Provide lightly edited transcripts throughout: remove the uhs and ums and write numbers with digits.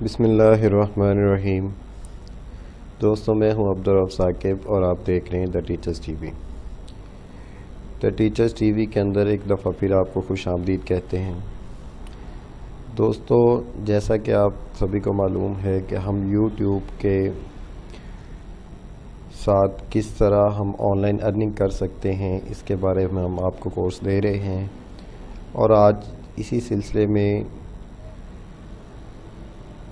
बिस्मिल्लाहिर्रहमानिर्रहीम। दोस्तों, मैं हूं अब्दुल साकिब और आप देख रहे हैं the teachers TV. The teachers TV के अंदर एक दफ़ा फिर आपको खुश आमदीद कहते हैं। दोस्तों, जैसा कि आप सभी को मालूम है कि हम यूट्यूब के साथ किस तरह हम ऑनलाइन अर्निंग कर सकते हैं, इसके बारे में हम आपको कोर्स दे रहे हैं और आज इसी सिलसिले में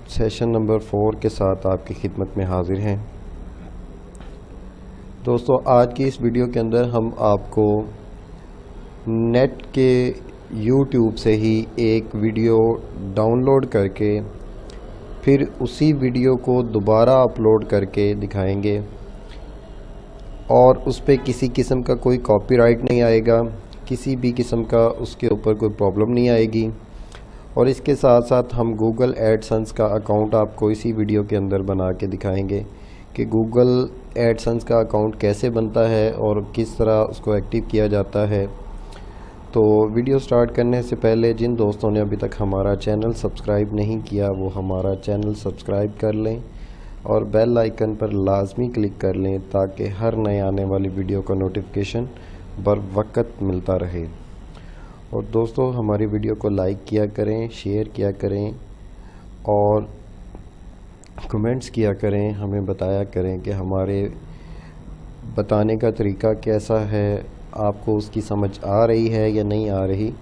सेशन नंबर 4 के साथ आपकी खिदमत में हाजिर हैं। दोस्तों, आज की इस वीडियो के अंदर हम आपको नेट के यूट्यूब से ही एक वीडियो डाउनलोड करके फिर उसी वीडियो को दोबारा अपलोड करके दिखाएंगे और उस पर किसी किस्म का कोई कॉपीराइट नहीं आएगा, किसी भी किस्म का उसके ऊपर कोई प्रॉब्लम नहीं आएगी। और इसके साथ साथ हम गूगल एडसेंस का अकाउंट आपको इसी वीडियो के अंदर बना के दिखाएंगे कि गूगल एडसेंस का अकाउंट कैसे बनता है और किस तरह उसको एक्टिव किया जाता है। तो वीडियो स्टार्ट करने से पहले जिन दोस्तों ने अभी तक हमारा चैनल सब्सक्राइब नहीं किया वो हमारा चैनल सब्सक्राइब कर लें और बेल आइकन पर लाजमी क्लिक कर लें ताकि हर नए आने वाली वीडियो का नोटिफिकेशन बर वक्त मिलता रहे। और दोस्तों, हमारी वीडियो को लाइक किया करें, शेयर किया करें और कमेंट्स किया करें, हमें बताया करें कि हमारे बताने का तरीका कैसा है, आपको उसकी समझ आ रही है या नहीं आ रही।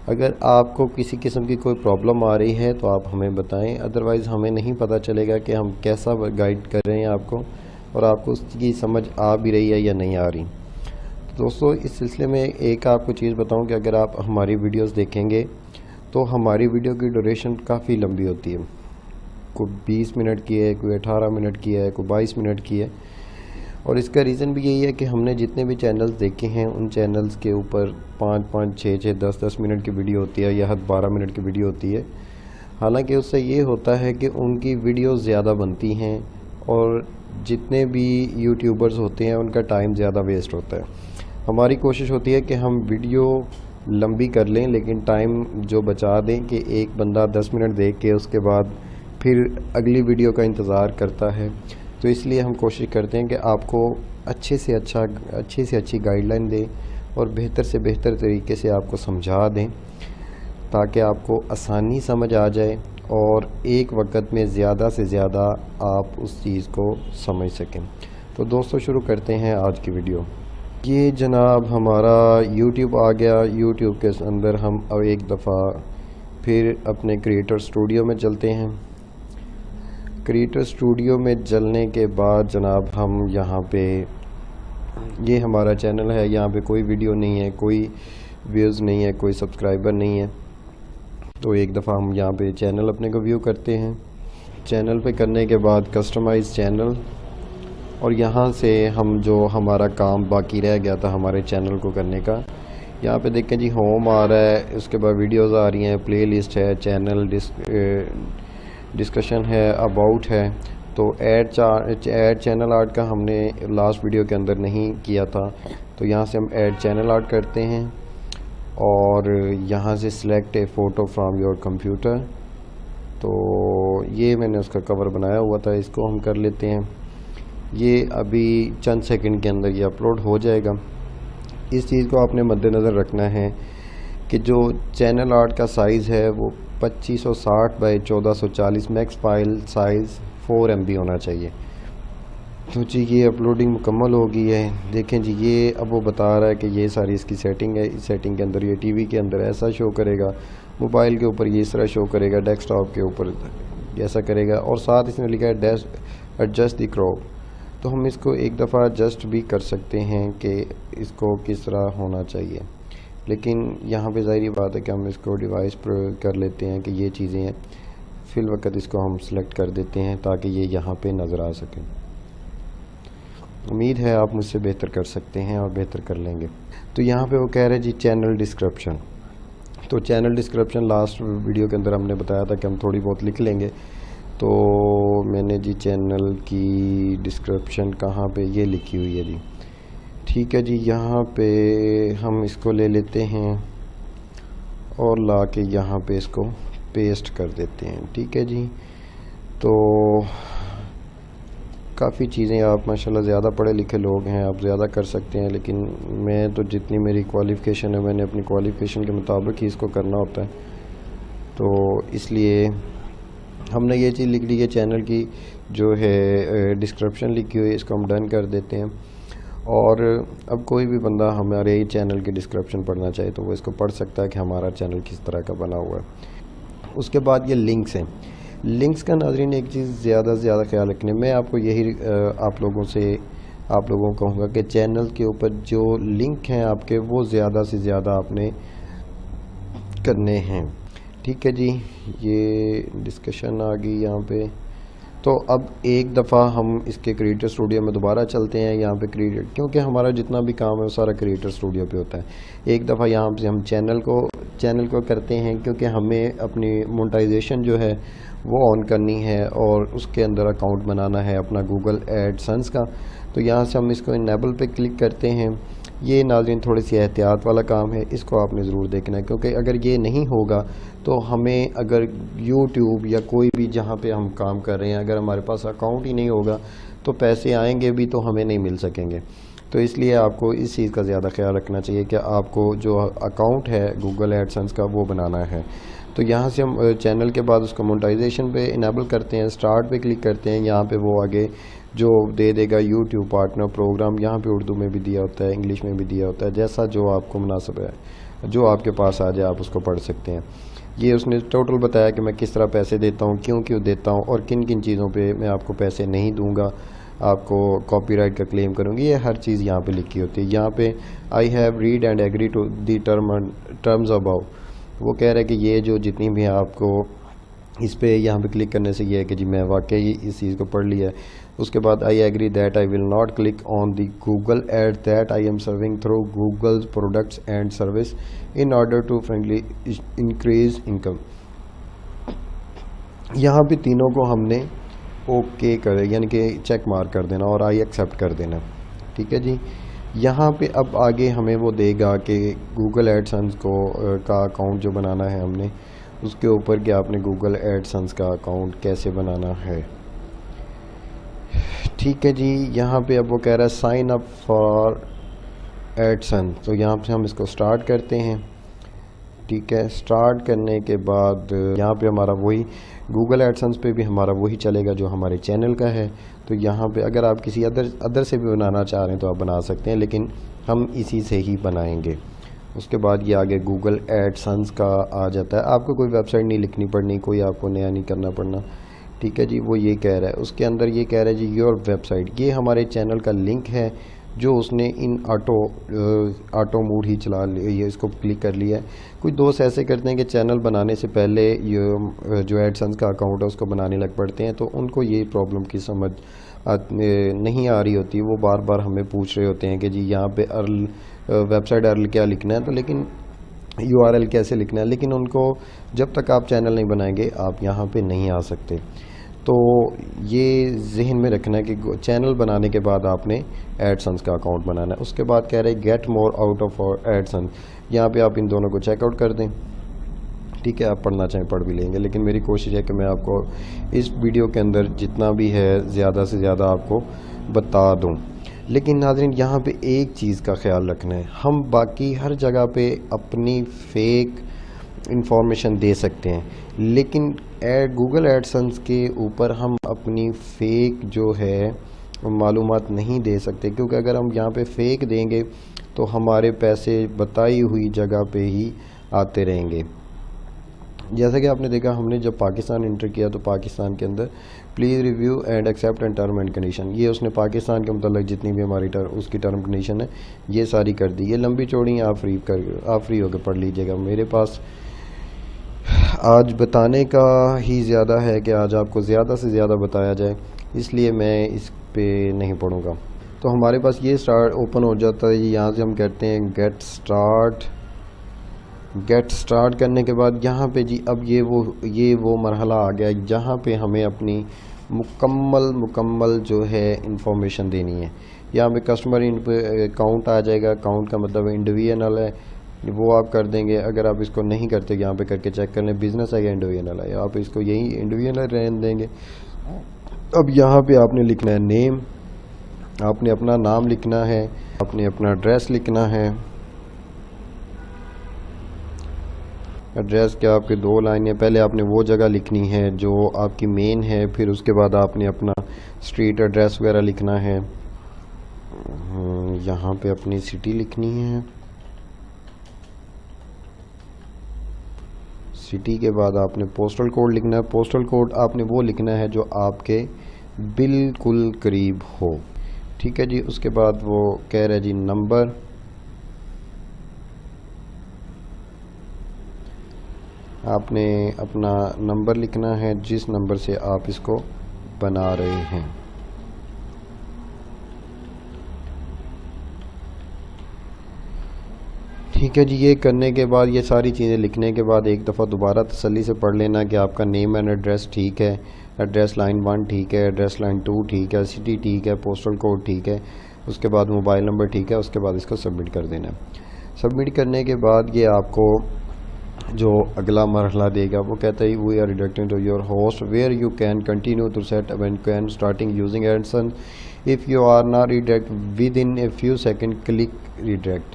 अगर आपको किसी किस्म की कोई प्रॉब्लम आ रही है तो आप हमें बताएं, अदरवाइज़ हमें नहीं पता चलेगा कि हम कैसा गाइड कर रहे हैं आपको और आपको उसकी समझ आ भी रही है या नहीं आ रही। दोस्तों, इस सिलसिले में एक आपको चीज़ बताऊं कि अगर आप हमारी वीडियोस देखेंगे तो हमारी वीडियो की ड्यूरेशन काफ़ी लंबी होती है। कोई 20 मिनट की है, कोई 18 मिनट की है, कोई 22 मिनट की है। और इसका रीज़न भी यही है कि हमने जितने भी चैनल्स देखे हैं उन चैनल्स के ऊपर 5-5, 6-6, 10-10 मिनट की वीडियो होती है या हद 12 मिनट की वीडियो होती है। हालांकि उससे ये होता है कि उनकी वीडियो ज़्यादा बनती हैं और जितने भी यूट्यूबर्स होते हैं उनका टाइम ज़्यादा वेस्ट होता है। हमारी कोशिश होती है कि हम वीडियो लंबी कर लें लेकिन टाइम जो बचा दें कि एक बंदा 10 मिनट देख के उसके बाद फिर अगली वीडियो का इंतज़ार करता है। तो इसलिए हम कोशिश करते हैं कि आपको अच्छी से अच्छी गाइडलाइन दें और बेहतर से बेहतर तरीके से आपको समझा दें ताकि आपको आसानी समझ आ जाए और एक वक्त में ज़्यादा से ज़्यादा आप उस चीज़ को समझ सकें। तो दोस्तों, शुरू करते हैं आज की वीडियो। ये जनाब हमारा YouTube आ गया। YouTube के अंदर हम अब एक दफ़ा फिर अपने क्रिएटर स्टूडियो में चलते हैं। क्रिएटर स्टूडियो में चलने के बाद जनाब हम यहाँ पे, ये हमारा चैनल है, यहाँ पे कोई वीडियो नहीं है, कोई व्यूज़ नहीं है, कोई सब्सक्राइबर नहीं है। तो एक दफ़ा हम यहाँ पे चैनल अपने को व्यू करते हैं। चैनल पे करने के बाद कस्टमाइज़ चैनल, और यहाँ से हम जो हमारा काम बाकी रह गया था हमारे चैनल को करने का, यहाँ पे देखें जी होम आ रहा है, उसके बाद वीडियोस आ रही हैं, प्लेलिस्ट है, चैनल डिस्कशन है, अबाउट है। तो ऐड चैनल आर्ट का हमने लास्ट वीडियो के अंदर नहीं किया था, तो यहाँ से हम ऐड चैनल आर्ट करते हैं और यहाँ से select A photo from your computer. तो ये मैंने उसका कवर बनाया हुआ था, इसको हम कर लेते हैं। ये अभी चंद सेकंड के अंदर ये अपलोड हो जाएगा। इस चीज़ को आपने मद्देनज़र रखना है कि जो चैनल आर्ट का साइज़ है वो 2560 by 1440 max file size 4 MB होना चाहिए। तो जी ये अपलोडिंग मुकम्मल हो गई है। देखें जी, ये अब वो बता रहा है कि ये सारी इसकी सेटिंग है। इस सेटिंग के अंदर ये टीवी के अंदर ऐसा शो करेगा, मोबाइल के ऊपर ये इस तरह शो करेगा, डेस्कटॉप के ऊपर ऐसा करेगा और साथ इसमें लिखा है एडजस्ट द क्रॉप। तो हम इसको एक दफ़ा एडजस्ट भी कर सकते हैं कि इसको किस तरह होना चाहिए, लेकिन यहाँ पे ज़ाहिर बात है कि हम इसको डिवाइस पर कर लेते हैं कि ये चीज़ें हैं। फिल वक्त इसको हम सिलेक्ट कर देते हैं ताकि ये यहाँ पे नज़र आ सके। उम्मीद है आप मुझसे बेहतर कर सकते हैं और बेहतर कर लेंगे। तो यहाँ पे वो कह रहे हैं जी चैनल डिस्क्रिप्शन। तो चैनल डिस्क्रिप्शन लास्ट वीडियो के अंदर हमने बताया था कि हम थोड़ी बहुत लिख लेंगे। तो मैंने जी चैनल की डिस्क्रिप्शन कहाँ पे, ये लिखी हुई है जी। ठीक है जी, यहाँ पे हम इसको ले लेते हैं और ला के यहाँ पे इसको पेस्ट कर देते हैं। ठीक है जी, तो काफ़ी चीज़ें आप माशाल्लाह ज़्यादा पढ़े लिखे लोग हैं, आप ज़्यादा कर सकते हैं, लेकिन मैं तो जितनी मेरी क्वालिफ़िकेशन है मैंने अपनी क्वालिफ़िकेशन के मुताबिक ही इसको करना होता है। तो इसलिए हमने ये चीज़ लिख ली है, चैनल की जो है डिस्क्रिप्शन लिखी हुई है, इसको हम डन कर देते हैं। और अब कोई भी बंदा हमारे ही चैनल की डिस्क्रिप्शन पढ़ना चाहे तो वो इसको पढ़ सकता है कि हमारा चैनल किस तरह का बना हुआ है। उसके बाद ये लिंक्स हैं। लिंक्स का नाज़रीन एक चीज़ ज़्यादा से ज़्यादा ख्याल रखने, मैं आपको यही आप लोगों को कहूँगा कि चैनल के ऊपर जो लिंक हैं आपके वो ज़्यादा से ज़्यादा आपने करने हैं। ठीक है जी, ये डिस्कशन आ गई यहाँ पे। तो अब एक दफ़ा हम इसके क्रिएटर स्टूडियो में दोबारा चलते हैं। यहाँ पे क्रिएटर, क्योंकि हमारा जितना भी काम है वो सारा क्रिएटर स्टूडियो पे होता है। एक दफ़ा यहाँ पे हम चैनल को करते हैं, क्योंकि हमें अपनी मोनेटाइजेशन जो है वो ऑन करनी है और उसके अंदर अकाउंट बनाना है अपना गूगल एडसेंस का। तो यहाँ से हम इसको इनेबल पे क्लिक करते हैं। ये नाज़रीन थोड़ी सी एहतियात वाला काम है, इसको आपने ज़रूर देखना है, क्योंकि अगर ये नहीं होगा तो हमें अगर यूट्यूब या कोई भी जहाँ पे हम काम कर रहे हैं अगर हमारे पास अकाउंट ही नहीं होगा तो पैसे आएंगे भी तो हमें नहीं मिल सकेंगे। तो इसलिए आपको इस चीज़ का ज़्यादा ख्याल रखना चाहिए कि आपको जो अकाउंट है गूगल एडसेंस का वो बनाना है। तो यहाँ से हम चैनल के बाद उसको मोनेटाइजेशन पे इनेबल करते हैं, स्टार्ट पे क्लिक करते हैं। यहाँ पे वो आगे जो दे देगा यूट्यूब पार्टनर प्रोग्राम, यहाँ पे उर्दू में भी दिया होता है, इंग्लिश में भी दिया होता है, जैसा जो आपको मुनासिब है, जो आपके पास आ जाए आप उसको पढ़ सकते हैं। ये उसने टोटल बताया कि मैं किस तरह पैसे देता हूँ, क्यों देता हूँ और किन किन चीज़ों पे मैं आपको पैसे नहीं दूंगा, आपको कॉपीराइट का क्लेम करूँगी, ये हर चीज़ यहाँ पे लिखी होती है। यहाँ पे I have read and agree to the terms above, वो कह रहा है कि ये जो जितनी भी आपको इस पे यहाँ पे क्लिक करने से ये है कि जी मैं वाकई इस चीज़ को पढ़ लिया है। उसके बाद I agree that I will not click on the Google ad that I am serving through Google products and service in order to friendly increase income. यहाँ पे तीनों को हमने ओके कर, यानी कि चेक मार्क कर देना और आई एक्सेप्ट कर देना। ठीक है जी, यहाँ पे अब आगे हमें वो देगा कि गूगल एडसेंस का अकाउंट जो बनाना है हमने, उसके ऊपर कि आपने गूगल एडसेंस का अकाउंट कैसे बनाना है। ठीक है जी, यहाँ पे अब वो कह रहा है साइन अप फॉर एडसेंस, तो यहाँ पे हम इसको स्टार्ट करते हैं। ठीक है, स्टार्ट करने के बाद यहाँ पे हमारा वही गूगल एडसेंस पे भी हमारा वही चलेगा जो हमारे चैनल का है। तो यहाँ पे अगर आप किसी अदर से भी बनाना चाह रहे हैं तो आप बना सकते हैं, लेकिन हम इसी से ही बनाएंगे। उसके बाद ये आगे गूगल एडसेंस का आ जाता है, आपको कोई वेबसाइट नहीं लिखनी पड़नी, कोई आपको नया नहीं करना पड़ना। ठीक है जी, वो ये कह रहा है, उसके अंदर ये कह रहा है जी योर वेबसाइट, ये हमारे चैनल का लिंक है जो उसने इन ऑटो मोड ही चला लिया, इसको क्लिक कर लिया है। कुछ दोस्त ऐसे करते हैं कि चैनल बनाने से पहले ये जो एडसेंस का अकाउंट है उसको बनाने लग पड़ते हैं, तो उनको ये प्रॉब्लम की समझ नहीं आ रही होती। वो बार बार हमें पूछ रहे होते हैं कि जी यहाँ पे वेबसाइट अर्ल क्या लिखना है, तो लेकिन URL कैसे लिखना है, लेकिन उनको जब तक आप चैनल नहीं बनाएंगे आप यहाँ पे नहीं आ सकते। तो ये जहन में रखना है कि चैनल बनाने के बाद आपने एडसेंस का अकाउंट बनाना है। उसके बाद कह रहे हैं get more out of AdSense, यहाँ पे आप इन दोनों को चेकआउट कर दें। ठीक है, आप पढ़ना चाहें पढ़ भी लेंगे, लेकिन मेरी कोशिश है कि मैं आपको इस वीडियो के अंदर जितना भी है ज़्यादा से ज़्यादा आपको बता दूँ। लेकिन नाज़रीन यहाँ पे एक चीज़ का ख्याल रखना है, हम बाकी हर जगह पे अपनी फेक इंफॉर्मेशन दे सकते हैं, लेकिन गूगल एडसेंस के ऊपर हम अपनी फेक जो है मालूमात नहीं दे सकते, क्योंकि अगर हम यहाँ पे फेक देंगे तो हमारे पैसे बताई हुई जगह पे ही आते रहेंगे। जैसा कि आपने देखा, हमने जब पाकिस्तान इंटर किया तो पाकिस्तान के अंदर please review and accept and term and condition, ये उसने पाकिस्तान के मतलब जितनी भी हमारी उसकी टर्म कंडीशन है ये सारी कर दी। ये लंबी चौड़ी आप फ्री होकर पढ़ लीजिएगा। मेरे पास आज बताने का ही ज़्यादा है कि आज आपको ज़्यादा से ज़्यादा बताया जाए, इसलिए मैं इस पे नहीं पढ़ूँगा। तो हमारे पास ये स्टार्ट ओपन हो जाता है, यहाँ से हम कहते हैं गेट स्टार्ट करने के बाद यहाँ पे जी अब ये वो मरहला आ गया जहाँ पे हमें अपनी मुकम्मल जो है इंफॉर्मेशन देनी है। यहाँ पे कस्टमर अकाउंट आ जाएगा, अकाउंट का मतलब इंडिविजुअल है, वो आप कर देंगे। अगर आप इसको नहीं करते, यहाँ पे करके चेक कर लें बिजनेस है या इंडिविजुअल है, आप इसको यही इंडिविजुअल रहने देंगे। अब यहाँ पे आपने लिखना है नेम, आपने अपना नाम लिखना है, आपने अपना एड्रेस लिखना है। एड्रेस के आपके 2 लाइनें, पहले आपने वो जगह लिखनी है जो आपकी मेन है, फिर उसके बाद आपने अपना स्ट्रीट एड्रेस वगैरह लिखना है। यहाँ पे अपनी सिटी लिखनी है। सिटी के बाद आपने पोस्टल कोड लिखना है। पोस्टल कोड आपने वो लिखना है जो आपके बिल्कुल करीब हो, ठीक है जी। उसके बाद वो कह रहा है जी नंबर, आपने अपना नंबर लिखना है जिस नंबर से आप इसको बना रहे हैं। ठीक है जी। ये करने के बाद, ये सारी चीज़ें लिखने के बाद एक दफ़ा दोबारा तसल्ली से पढ़ लेना कि आपका नेम एंड एड्रेस ठीक है, एड्रेस लाइन 1 ठीक है, एड्रेस लाइन 2 ठीक है, सिटी ठीक है, पोस्टल कोड ठीक है, उसके बाद मोबाइल नंबर ठीक है। उसके बाद इसको सबमिट कर देना है। सबमिट करने के बाद ये आपको जो अगला मरहला देगा वो कहता है we are redirecting to your host where you can continue to set when can starting using AdSense if you are not redirect within a few second click redirect,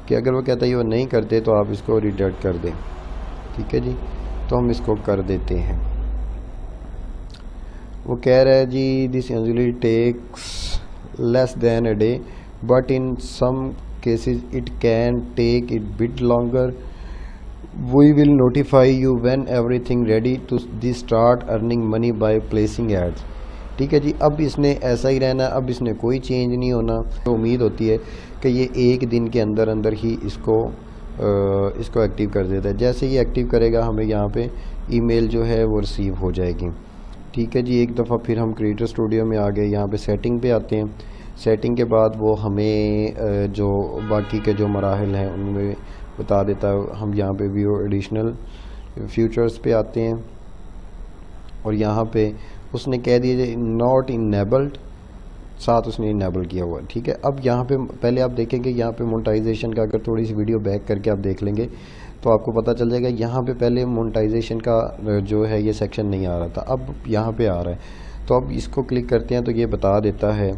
कि अगर वो कहता है वो नहीं करते तो आप इसको रिडायरेक्ट कर दें। ठीक है जी, तो हम इसको कर देते हैं। वो कह रहा है जी this usually takes less than a day but in some cases it can take it bit longer. We will notify you when everything ready to start earning money by placing ads। ठीक है जी। अब इसने ऐसा ही रहना, अब इसने कोई change नहीं होना। तो उम्मीद होती है कि ये एक दिन के अंदर अंदर ही इसको एक्टिव कर देता है। जैसे ही एक्टिव करेगा हमें यहाँ पे ईमेल जो है वो रिसीव हो जाएगी। ठीक है जी। एक दफ़ा फिर हम क्रिएटर स्टूडियो में आ गए, यहाँ पे सेटिंग पे आते हैं। सेटिंग के बाद वो हमें जो बाकी के जो मराहल हैं उनमें बता देता है। हम यहाँ पे व्यू एडिशनल फीचर्स पे आते हैं और यहाँ पे उसने कह दिया नॉट इनेबल्ड, साथ उसने इनेबल किया हुआ। ठीक है। अब यहाँ पे पहले आप देखेंगे यहाँ पे मोनेटाइजेशन का, अगर थोड़ी सी वीडियो बैक करके आप देख लेंगे तो आपको पता चल जाएगा यहाँ पे पहले मोनेटाइजेशन का जो है ये सेक्शन नहीं आ रहा था, अब यहाँ पे आ रहा है। तो अब इसको क्लिक करते हैं तो ये बता देता है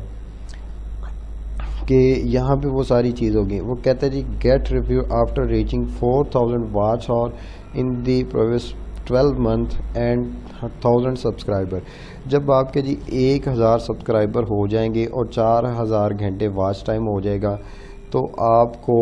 कि यहाँ पे वो सारी चीज़ होगी। वो कहता है जी get review after reaching 4000 watch और in the previous 12 month and 1000 subscriber. जब आपके जी 1000 सब्सक्राइबर हो जाएंगे और 4000 घंटे वॉच टाइम हो जाएगा तो आपको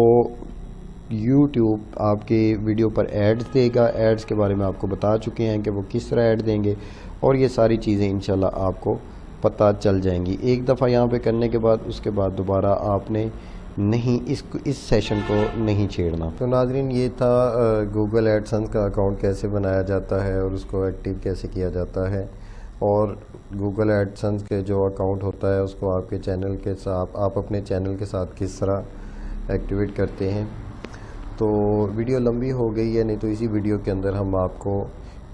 YouTube आपके वीडियो पर एड्स देगा। एड्स के बारे में आपको बता चुके हैं कि वो किस तरह ऐड देंगे और ये सारी चीज़ें इंशाल्लाह आपको पता चल जाएंगी। एक दफ़ा यहाँ पे करने के बाद उसके बाद दोबारा आपने नहीं इस सेशन को नहीं छेड़ना। तो नाज़रीन ये था गूगल एडसेंस का अकाउंट कैसे बनाया जाता है और उसको एक्टिव कैसे किया जाता है, और गूगल एडसेंस के जो अकाउंट होता है उसको आपके चैनल के साथ, आप अपने चैनल के साथ किस तरह एक्टिवेट करते हैं। तो वीडियो लंबी हो गई है, नहीं तो इसी वीडियो के अंदर हम आपको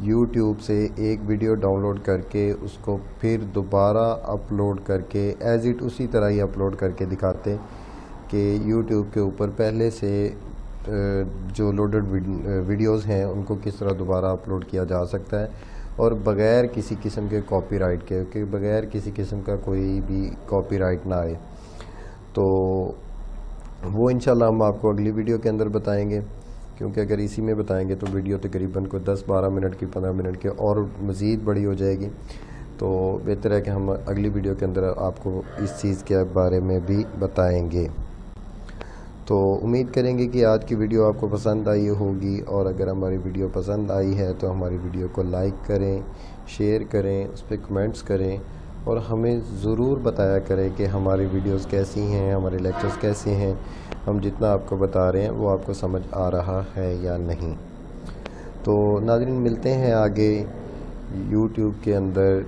YouTube से एक वीडियो डाउनलोड करके उसको फिर दोबारा अपलोड करके एज इट उसी तरह ही अपलोड करके दिखाते कि YouTube के ऊपर पहले से जो लोडेड वीडियोस हैं उनको किस तरह दोबारा अपलोड किया जा सकता है और बग़ैर किसी किस्म के कॉपीराइट के, कि बग़ैर किसी किस्म का कोई भी कॉपीराइट ना आए। तो वो इंशाल्लाह हम आपको अगली वीडियो के अंदर बताएंगे, क्योंकि अगर इसी में बताएंगे तो वीडियो तकरीबन को 10-12 मिनट की, 15 मिनट की और मज़ीद बड़ी हो जाएगी। तो बेहतर है कि हम अगली वीडियो के अंदर आपको इस चीज़ के बारे में भी बताएंगे। तो उम्मीद करेंगे कि आज की वीडियो आपको पसंद आई होगी, और अगर हमारी वीडियो पसंद आई है तो हमारी वीडियो को लाइक करें, शेयर करें, उस पर कमेंट्स करें और हमें ज़रूर बताया करें कि हमारी वीडियोस कैसी हैं, हमारे लेक्चर्स कैसे हैं, हम जितना आपको बता रहे हैं वो आपको समझ आ रहा है या नहीं। तो नाज़रीन मिलते हैं आगे YouTube के अंदर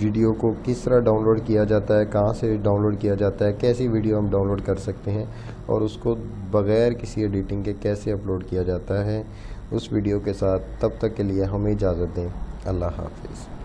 वीडियो को किस तरह डाउनलोड किया जाता है, कहाँ से डाउनलोड किया जाता है, कैसी वीडियो हम डाउनलोड कर सकते हैं और उसको बग़ैर किसी एडिटिंग के कैसे अपलोड किया जाता है उस वीडियो के साथ। तब तक के लिए हमें इजाज़त दें। अल्लाह हाफ़िज़।